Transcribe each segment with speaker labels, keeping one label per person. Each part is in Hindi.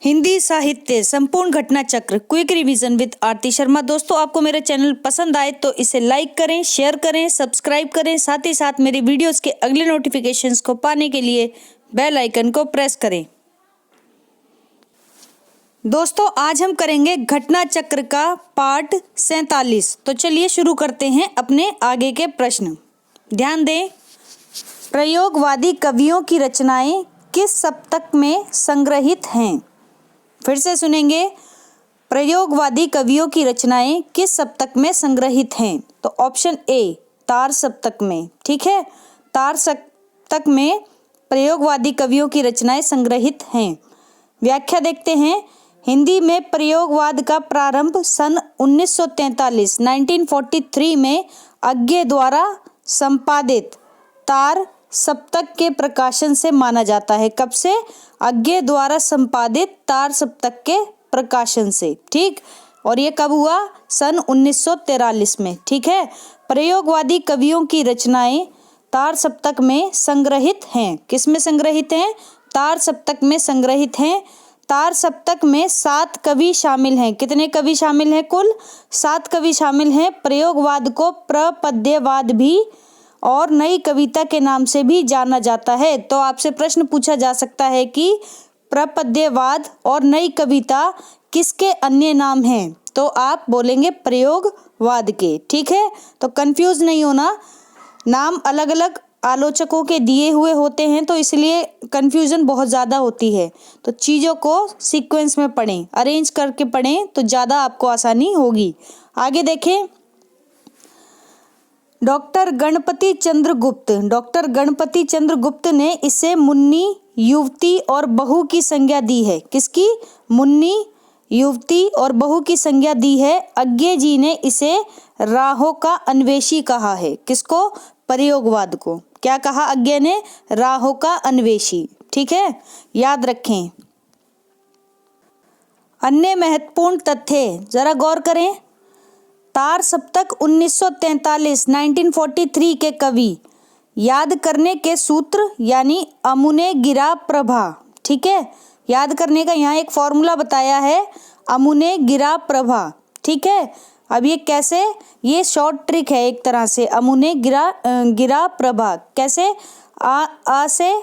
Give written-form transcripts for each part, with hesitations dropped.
Speaker 1: हिंदी साहित्य संपूर्ण घटना चक्र क्विक रिवीजन विद आरती शर्मा। दोस्तों, आपको मेरा चैनल पसंद आए तो इसे लाइक करें, शेयर करें, सब्सक्राइब करें। साथ ही साथ मेरी वीडियोस के अगले नोटिफिकेशंस को पाने के लिए बेल आइकन को प्रेस करें। दोस्तों, आज हम करेंगे घटना चक्र का पार्ट 47। तो चलिए शुरू करते हैं अपने आगे के प्रश्न। ध्यान दें, प्रयोगवादी कवियों की रचनाएं किस सप्तक में संग्रहित हैं? फिर से सुनेंगे, प्रयोगवादी कवियों की रचनाएं किस सप्तक में संग्रहित हैं? तो ऑप्शन ए तार सप्तक में। ठीक है, तार सप्तक में प्रयोगवादी कवियों की रचनाएं संग्रहित हैं। व्याख्या देखते हैं। हिंदी में प्रयोगवाद का प्रारंभ सन 1943 में अज्ञे द्वारा संपादित तार सप्तक के प्रकाशन से माना जाता है। कब से? अज्ञे द्वारा संपादित तार सप्तक के प्रकाशन से। ठीक, और ये कब हुआ? सन 1943 में। ठीक है, प्रयोगवादी कवियों की रचनाएं तार सप्तक में संग्रहित हैं। किस में संग्रहित हैं? तार सप्तक में संग्रहित हैं। तार सप्तक में 7 कवि शामिल हैं। कितने कवि शामिल हैं? कुल 7 कवि शामिल हैं। प्रयोगवाद को प्रपद्यवाद भी और नई कविता के नाम से भी जाना जाता है। तो आपसे प्रश्न पूछा जा सकता है कि प्रपद्यवाद और नई कविता किसके अन्य नाम हैं? तो आप बोलेंगे प्रयोगवाद के। ठीक है, तो कंफ्यूज नहीं होना, नाम अलग अलग आलोचकों के दिए हुए होते हैं तो इसलिए कंफ्यूजन बहुत ज़्यादा होती है। तो चीज़ों को सीक्वेंस में पढ़ें, अरेंज करके पढ़ें तो ज़्यादा आपको आसानी होगी। आगे देखें, डॉक्टर गणपति चंद्र गुप्त ने इसे मुन्नी, युवती और बहू की संज्ञा दी है। किसकी? मुन्नी, युवती और बहू की संज्ञा दी है। अज्ञे जी ने इसे राहों का अन्वेषी कहा है। किसको? प्रयोगवाद को। क्या कहा अज्ञे ने? राहों का अन्वेषी। ठीक है, याद रखें। अन्य महत्वपूर्ण तथ्य जरा गौर करें। तार सप्तक 1943 के कवि याद करने के सूत्र यानी अमुने गिरा प्रभा। ठीक है, याद करने का यहाँ एक फॉर्मूला बताया है, अमुने गिरा प्रभा। ठीक है, अब ये कैसे? ये शॉर्ट ट्रिक है एक तरह से। अमुने गिरा प्रभा कैसे? आ से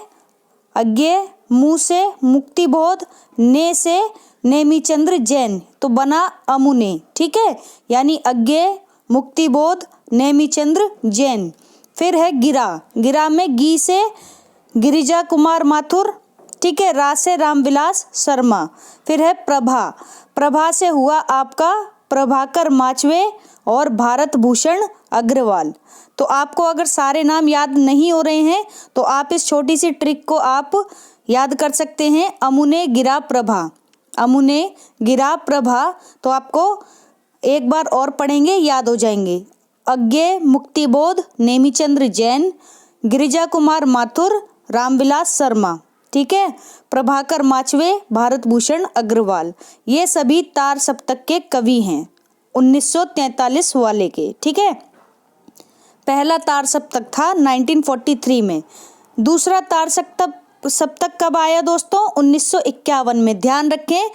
Speaker 1: अज्ञे, मु से मुक्तिबोध, ने से नेमिचंद्र जैन, तो बना अमुने। ठीक है, यानी अज्ञे, मुक्तिबोध, नेमिचंद्र जैन। फिर है गिरा में गी से गिरिजा कुमार माथुर। ठीक है, रा से रामविलास शर्मा। फिर है प्रभा से हुआ आपका प्रभाकर माचवे और भारत भूषण अग्रवाल। तो आपको अगर सारे नाम याद नहीं हो रहे हैं तो आप इस छोटी सी ट्रिक को आप याद कर सकते हैं। अमुने गिरा प्रभा तो आपको एक बार और पढ़ेंगे, याद हो जाएंगे। अज्ञे, मुक्तिबोध, नेमिचंद्र जैन, गिरिजा कुमार माथुर, रामविलास शर्मा। ठीक है, प्रभाकर माचवे, भारत भूषण अग्रवाल, ये सभी तार सप्तक के कवि हैं 1943 वाले के। ठीक है, पहला तार सप्तक था 1943 में। दूसरा तार सप्तक कब आया दोस्तों? 1951 में। ध्यान रखें,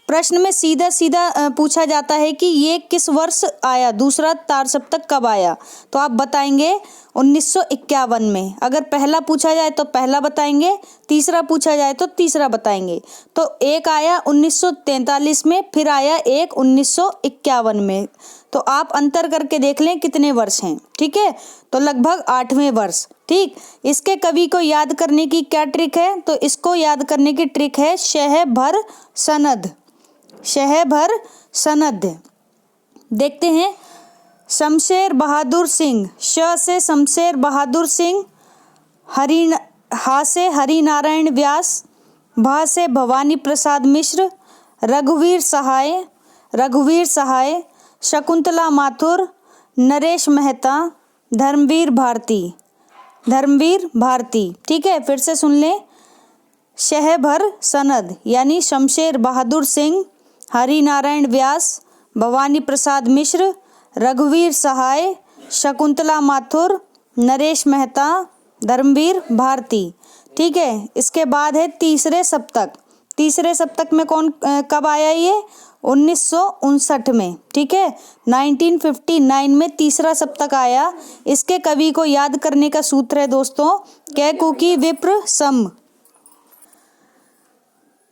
Speaker 1: प्रश्न में सीधा पूछा जाता है कि ये किस वर्ष आया, दूसरा तार सप्तक कब आया? तो आप बताएंगे 1951 में। अगर पहला पूछा जाए तो पहला बताएंगे, तीसरा पूछा जाए तो तीसरा बताएंगे। तो एक आया 1943 में, फिर आया एक 1951 में। तो आप अंतर करके देख लें कितने वर्ष हैं। ठीक है, तो लगभग 8वें वर्ष। ठीक, इसके कवि को याद करने की क्या ट्रिक है? तो इसको याद करने की ट्रिक है शह भर सनद। देखते हैं, शमशेर बहादुर सिंह, श से शमशेर बहादुर सिंह, हा से हरिनारायण व्यास, भा से भवानी प्रसाद मिश्र, रघुवीर सहाय, शकुंतला माथुर, नरेश मेहता, धर्मवीर भारती। ठीक है, फिर से सुन लें, शह भर सनद यानी शमशेर बहादुर सिंह, हरिनारायण व्यास, भवानी प्रसाद मिश्र, रघुवीर सहाय, शकुंतला माथुर, नरेश मेहता, धर्मवीर भारती। ठीक है, इसके बाद है तीसरे सप्तक। तीसरे सप्तक में कौन कब आया ये? 1959 में, ठीक है, 1959 में तीसरा सप्तक आया। इसके कवि को याद करने का सूत्र है दोस्तों कैकुकी विप्र सम।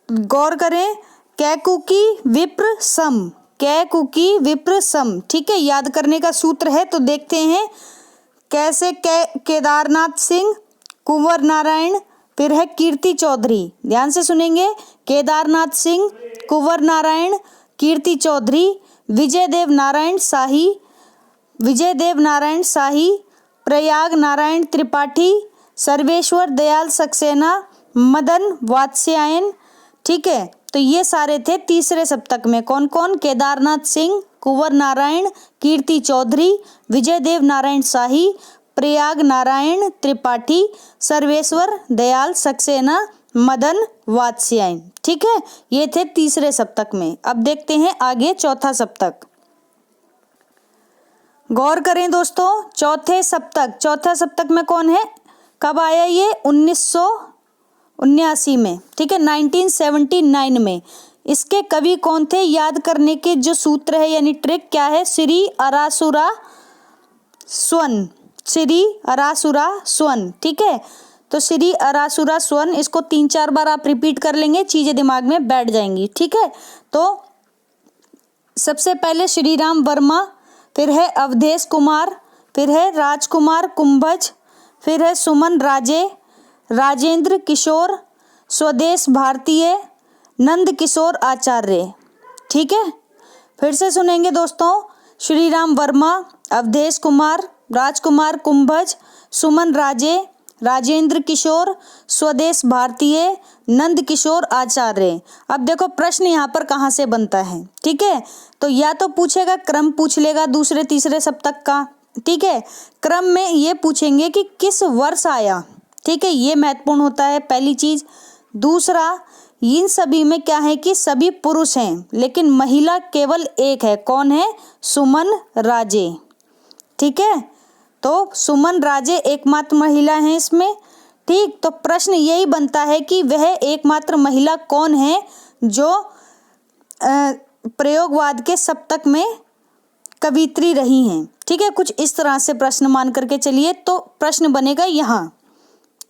Speaker 1: गौर करें, कैकुकी विप्र सम, कैकुकी विप्र सम, ठीक है, याद करने का सूत्र है। तो देखते हैं कैसे। केदारनाथ सिंह, कुंवर नारायण, फिर है कीर्ति चौधरी। ध्यान से सुनेंगे, केदारनाथ सिंह, कुंवर नारायण, कीर्ति चौधरी, विजयदेव नारायण शाही, विजयदेव नारायण शाही, प्रयाग नारायण त्रिपाठी, सर्वेश्वर दयाल सक्सेना, मदन वात्स्यायन, ठीक है। तो ये सारे थे तीसरे सप्तक में। कौन कौन? केदारनाथ सिंह, कुंवर नारायण, कीर्ति चौधरी, विजयदेव नारायण शाही, प्रयाग नारायण त्रिपाठी, सर्वेश्वर दयाल सक्सेना, मदन वात्स्यायन, ठीक है, ये थे तीसरे सप्तक में। अब देखते हैं आगे चौथा सप्तक। गौर करें दोस्तों, चौथे सप्तक में कौन है? कब आया ये? 1979 में, ठीक है, 1979 में। इसके कवि कौन थे? याद करने के जो सूत्र है यानी ट्रिक क्या है? श्री अरासुरा स्वन, श्री अरासुरा स्वन, ठीक है। तो श्री अरासुरा स्वन, इसको 3-4 बार आप रिपीट कर लेंगे, चीजें दिमाग में बैठ जाएंगी, ठीक है। तो सबसे पहले श्री राम वर्मा, फिर है अवधेश कुमार, फिर है राजकुमार कुंभज, फिर है सुमन राजे, राजेंद्र किशोर, स्वदेश भारतीय, नंद किशोर आचार्य, ठीक है। फिर से सुनेंगे दोस्तों, श्री राम वर्मा, अवधेश कुमार, राजकुमार कुंभज, सुमन राजे, राजेंद्र किशोर, स्वदेश भारतीय, नंद किशोर आचार्य। अब देखो प्रश्न यहाँ पर कहाँ से बनता है, ठीक है। तो या तो पूछेगा, क्रम पूछ लेगा दूसरे तीसरे सप्तक का, ठीक है। क्रम में ये पूछेंगे कि किस वर्ष आया, ठीक है, ये महत्वपूर्ण होता है पहली चीज। दूसरा, इन सभी में क्या है कि सभी पुरुष हैं लेकिन महिला केवल एक है। कौन है? सुमन राजे, ठीक है। तो सुमन राजे एकमात्र महिला हैं इसमें, ठीक। तो प्रश्न यही बनता है कि वह एकमात्र महिला कौन है जो प्रयोगवाद के सप्तक में कवित्री रही हैं, ठीक है। कुछ इस तरह से प्रश्न मान करके चलिए, तो प्रश्न बनेगा यहाँ,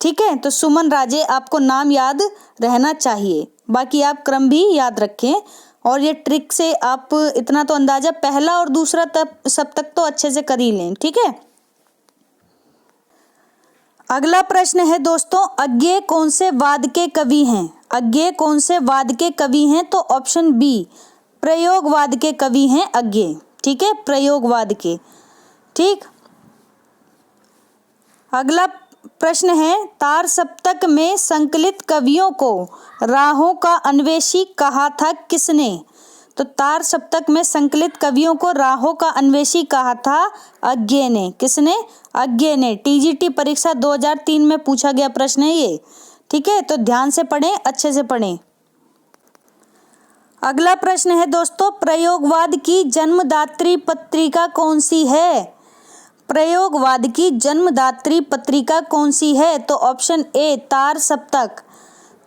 Speaker 1: ठीक है। तो सुमन राजे आपको नाम याद रहना चाहिए, बाकी आप क्रम भी याद रखें। और ये ट्रिक से आप इतना तो अंदाजा पहला और दूसरा सप्तक तो अच्छे से कर ही लें, ठीक है। अगला प्रश्न है दोस्तों, अज्ञेय कौन से वाद के कवि हैं? अज्ञेय कौन से वाद के कवि हैं? तो ऑप्शन बी, प्रयोगवाद के कवि हैं अज्ञेय, ठीक है, प्रयोगवाद के, ठीक। अगला प्रश्न है, तार सप्तक में संकलित कवियों को राहों का अन्वेषी कहा था किसने? तो तार सप्तक में संकलित कवियों को राहों का अन्वेषी कहा था अज्ञेय ने। किसने? अज्ञेय ने। टीजीटी परीक्षा 2003 में पूछा गया प्रश्न है ये, ठीक है। तो ध्यान से पढ़ें, अच्छे से पढ़ें। अगला प्रश्न है दोस्तों, प्रयोगवाद की जन्मदात्री पत्रिका कौन सी है? प्रयोगवाद की जन्मदात्री पत्रिका कौन सी है? तो ऑप्शन ए, तार सप्तक।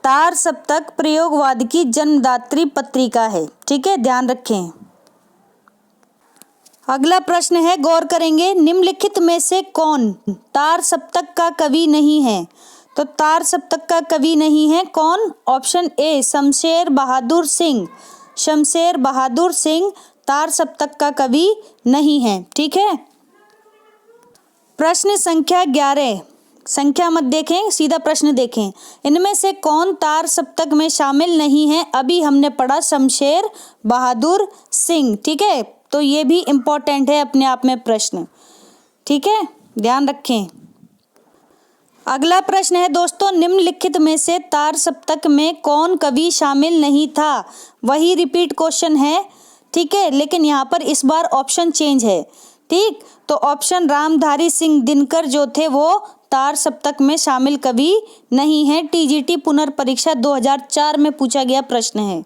Speaker 1: तार सप्तक प्रयोगवाद की जन्मदात्री पत्रिका है, ठीक है, ध्यान रखें। अगला प्रश्न है, गौर करेंगे, निम्नलिखित में से कौन तार सप्तक का कवि नहीं है? तो तार सप्तक का कवि नहीं है कौन? Option A, Shamsher Bahadur Singh. शमशेर बहादुर सिंह तार सप्तक का कवि नहीं है, ठीक है। प्रश्न संख्या 11, संख्या मत देखें, सीधा प्रश्न देखें। इनमें से कौन तार सप्तक में शामिल नहीं है? अभी हमने पढ़ा शमशेर बहादुर सिंह, ठीक है। तो ये भी इम्पोर्टेंट है अपने आप में प्रश्न, ठीक है, ध्यान रखें। अगला प्रश्न है दोस्तों, निम्नलिखित में से तार सप्तक में कौन कवि शामिल नहीं था? वही रिपीट क्वेश्चन है, ठीक है, लेकिन यहाँ पर इस बार ऑप्शन चेंज है, ठीक। तो ऑप्शन रामधारी सिंह दिनकर जो थे वो तार सप्तक में शामिल कवि नहीं है। टीजीटी पुनर्परीक्षा 2004 में पूछा गया प्रश्न है,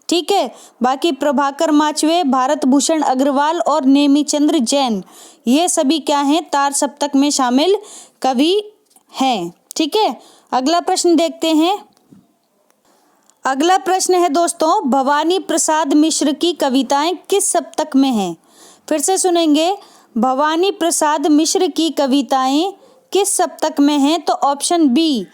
Speaker 1: ठीक है। बाकी प्रभाकर माचवे, भारत भूषण अग्रवाल और नेमीचंद्र जैन, ये सभी क्या हैं? तार सप्तक में शामिल कवि हैं, ठीक है। अगला प्रश्न देखते हैं। अगला प्रश्न है दोस्तों, भवानी प्रसाद मिश्र की कविताएं किस सप्तक में हैं? फिर से सुनेंगे, भवानी प्रसाद मिश्र की कविताएं किस सप्तक में हैं? तो ऑप्शन बी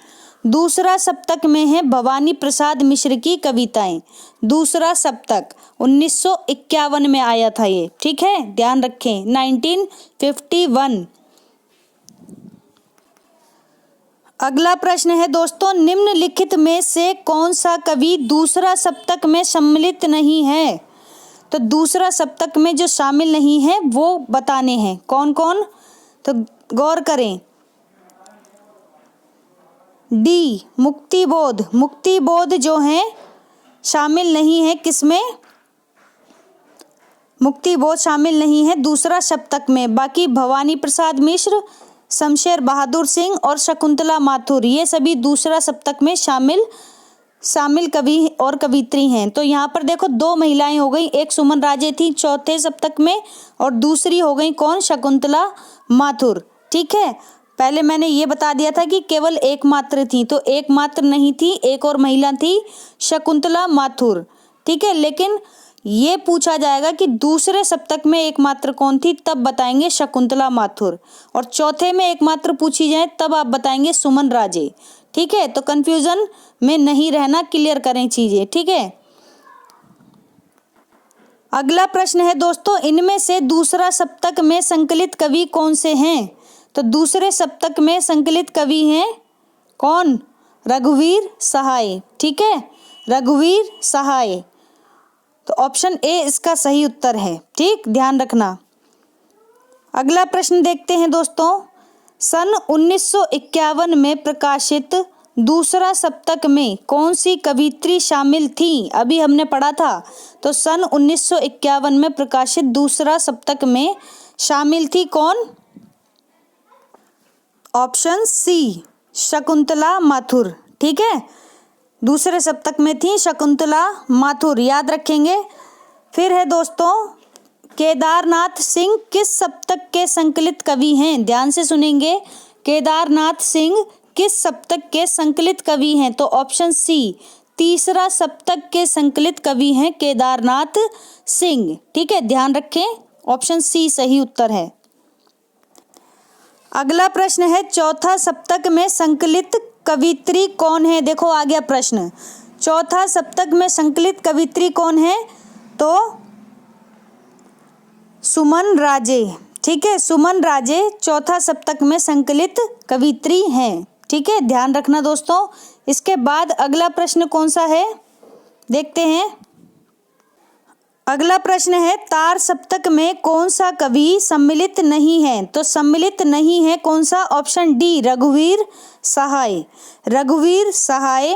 Speaker 1: दूसरा सप्तक में है भवानी प्रसाद मिश्र की कविताएं। दूसरा सप्तक 1951 में आया था ये, ठीक है, ध्यान रखें, 1951। अगला प्रश्न है दोस्तों, निम्नलिखित में से कौन सा कवि दूसरा सप्तक में सम्मिलित नहीं है? तो दूसरा सप्तक में जो शामिल नहीं है वो बताने हैं, कौन कौन? तो गौर करें, डी मुक्तिबोध। मुक्तिबोध जो है शामिल नहीं है, किसमें? मुक्तिबोध शामिल नहीं है दूसरा सप्तक में। बाकी भवानी प्रसाद मिश्र, शमशेर बहादुर सिंह और शकुंतला माथुर, ये सभी दूसरा सप्तक में शामिल कवि और कवित्री हैं। तो यहाँ पर देखो 2 महिलाएं हो गई, एक सुमन राजे थी चौथे सप्तक में और दूसरी हो गई कौन? शकुंतला माथुर, ठीक है। पहले मैंने ये बता दिया था कि केवल एक मात्र थी, तो एक मात्र नहीं थी, एक और महिला थी शकुंतला माथुर, ठीक है। लेकिन ये पूछा जाएगा कि दूसरे सप्तक में एकमात्र कौन थी, तब बताएंगे शकुंतला माथुर, और चौथे में एकमात्र पूछी जाए तब आप बताएंगे सुमन राजे, ठीक है। तो कंफ्यूजन में नहीं रहना, क्लियर करें चीजें, ठीक है। अगला प्रश्न है दोस्तों, इनमें से दूसरा सप्तक में संकलित कवि कौन से हैं? तो दूसरे सप्तक में संकलित कवि हैं कौन? रघुवीर सहाय, ठीक है, रघुवीर सहाय। तो ऑप्शन ए इसका सही उत्तर है, ठीक, ध्यान रखना। अगला प्रश्न देखते हैं दोस्तों, सन 1951 में प्रकाशित दूसरा सप्तक में कौन सी कवित्री शामिल थी? अभी हमने पढ़ा था। तो सन 1951 में प्रकाशित दूसरा सप्तक में शामिल थी कौन? ऑप्शन सी शकुंतला माथुर, ठीक है, दूसरे सप्तक में थी शकुंतला माथुर, याद रखेंगे। फिर है दोस्तों, केदारनाथ सिंह किस सप्तक के संकलित कवि हैं? ध्यान से सुनेंगे, केदारनाथ सिंह किस सप्तक के संकलित कवि हैं? तो ऑप्शन सी तीसरा सप्तक के संकलित कवि हैं केदारनाथ सिंह, ठीक है, ध्यान रखें, ऑप्शन सी सही उत्तर है। अगला प्रश्न है, चौथा सप्तक में संकलित कवित्री कौन है? देखो आ गया प्रश्न, चौथा सप्तक में संकलित कवित्री कौन है? तो सुमन राजे, ठीक है, सुमन राजे चौथा सप्तक में संकलित कवित्री हैं, ठीक है, ध्यान रखना दोस्तों। इसके बाद अगला प्रश्न कौन सा है देखते हैं। अगला प्रश्न है, तार सप्तक में कौन सा कवि सम्मिलित नहीं है? तो सम्मिलित नहीं है कौन सा? ऑप्शन डी रघुवीर सहाय, रघुवीर सहाय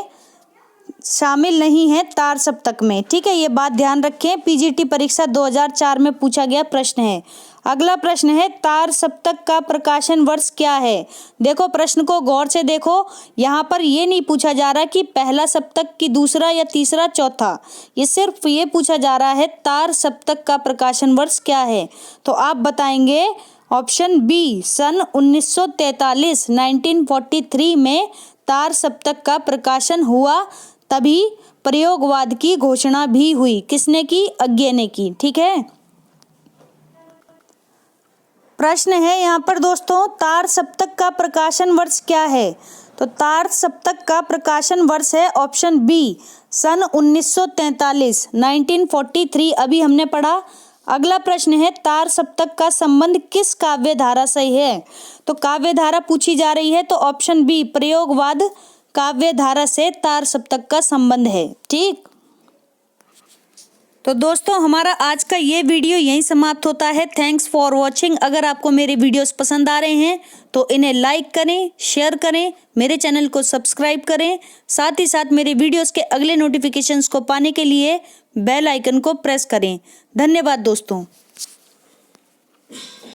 Speaker 1: शामिल नहीं है तार सप्तक में, ठीक है, ये बात ध्यान रखें, पीजीटी परीक्षा 2004 में पूछा गया प्रश्न है। अगला प्रश्न है, तार सप्तक का प्रकाशन वर्ष क्या है? देखो प्रश्न को गौर से देखो, यहाँ पर ये नहीं पूछा जा रहा कि पहला सप्तक की दूसरा या तीसरा चौथा, ये सिर्फ ये पूछा जा रहा है तार सप्तक का प्रकाशन वर्ष क्या है? तो आप बताएंगे ऑप्शन बी सन 1943 1943 में तार सप्तक का प्रकाशन हुआ, तभी प्रयोगवाद की घोषणा भी हुई। किसने की? अज्ञे ने की, ठीक है। प्रश्न है यहाँ पर दोस्तों, तार सप्तक का प्रकाशन वर्ष क्या है? तो तार सप्तक का प्रकाशन वर्ष है ऑप्शन बी सन 1943 1943, अभी हमने पढ़ा। अगला प्रश्न है, तार सप्तक का संबंध किस काव्य धारा से है? तो काव्य धारा पूछी जा रही है, तो ऑप्शन बी प्रयोगवाद काव्य धारा से तार सप्तक का संबंध है, ठीक। तो दोस्तों हमारा आज का ये वीडियो यहीं समाप्त होता है। Thanks for watching. अगर आपको मेरे वीडियोस पसंद आ रहे हैं तो इन्हें लाइक करें, शेयर करें, मेरे चैनल को सब्सक्राइब करें, साथ ही साथ मेरे वीडियोस के अगले नोटिफिकेशंस को पाने के लिए बेल आइकन को प्रेस करें। धन्यवाद दोस्तों।